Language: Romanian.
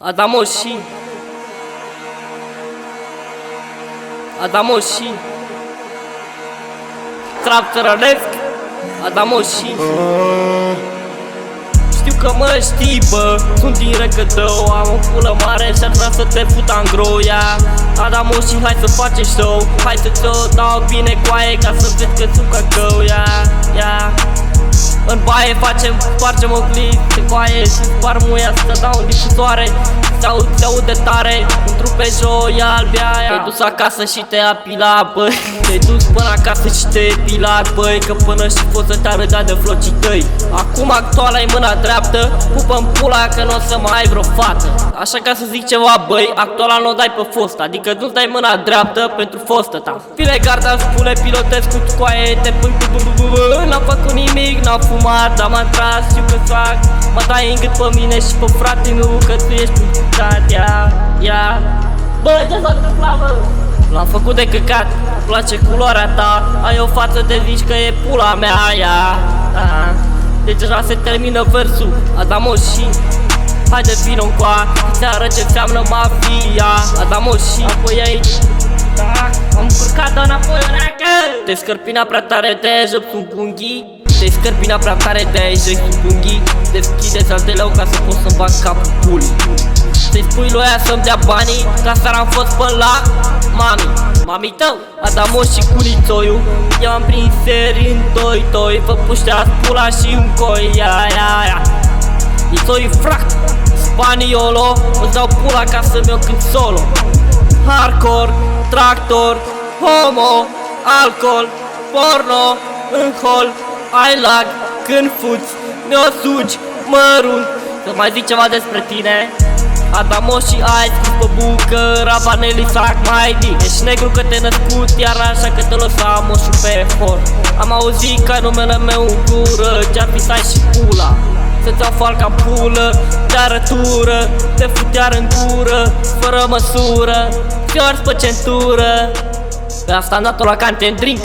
Adamoshi Trap țărănesc Adamoshi Știu că mă știi, bă, sunt din Răcătău. Am o pulă mare și-ar vrea să te futa în groia. Adamoshi, hai să facem show, hai să ți-o dau bine coaie, ca să vezi că sunt cacău, ia. În baie spargem oglii, se coaie și spar muia, să dau în difuzoare, se aude tare, într-un Peugeot e alb, ia. Te-ai dus acasă și te-ai apilat, băi. Te-ai dus până acasă și te-ai epilat, băi, că până și poți să te arăta de flocii tăi. Acum actuala-i mâna dreaptă, pupă-n pula că n-o să mai ai vreo fată. Așa ca să zic ceva, băi, actuala n-o dai pe fosta, adică nu-ți dai mâna dreaptă pentru fostă ta. File garda, spune, pilotez cu coaie, te pui, n-am făcut nimic, n-am fumat, dar m-am tras, știu că fac. Mă dai în gât pe mine și pe frate, nu, că tu ești putat, ia. Bă, ce s-a întâmplat, bă? L-am făcut de căcat, îmi place culoarea ta, ai o față de zici că e pula mea, ia. Deci deja se termină versul, Adamoshi. Haide vino încoa, ți arăt ce înseamnă mafia, Adamoshi. Apoi aici, da, am încurcat-o înapoi, oracă. Te scărpina prea tare, te-ai jăp sub unghii. Te scărpina prea tare, te-ai jăp sub unghii. Deschide-ți alteleu ca să pot să-mi bag capul pulii. Să-i spui lui aia să-mi dea banii, ca seara am fost până la mami tău, Adamoshi cu Nițoiu. Eu am prins seri în toi, vă puștea pula și un coi, ia. Nițoiu frac, spaniolo, îți dau pula ca să-mi o cânt solo. Hardcore, tractor, homo, alcool, porno, în hol, ai lag, când fuți, mi-o sugi, mărunt. Să mai zic ceva despre tine? Adamoshi, ai scris pe bucă, rabanelii fac mai din. Ești negru că te-ai născut, iar așa că te lăsa moșul pe for. Am auzit ca numele meu în gură, ce-ar fi să ai și pula. Să-ți iau falca în pulă, de arătură, te futear în gură, fără măsură, fiori pe centură. Pe asta am dat-o la Canten Drink.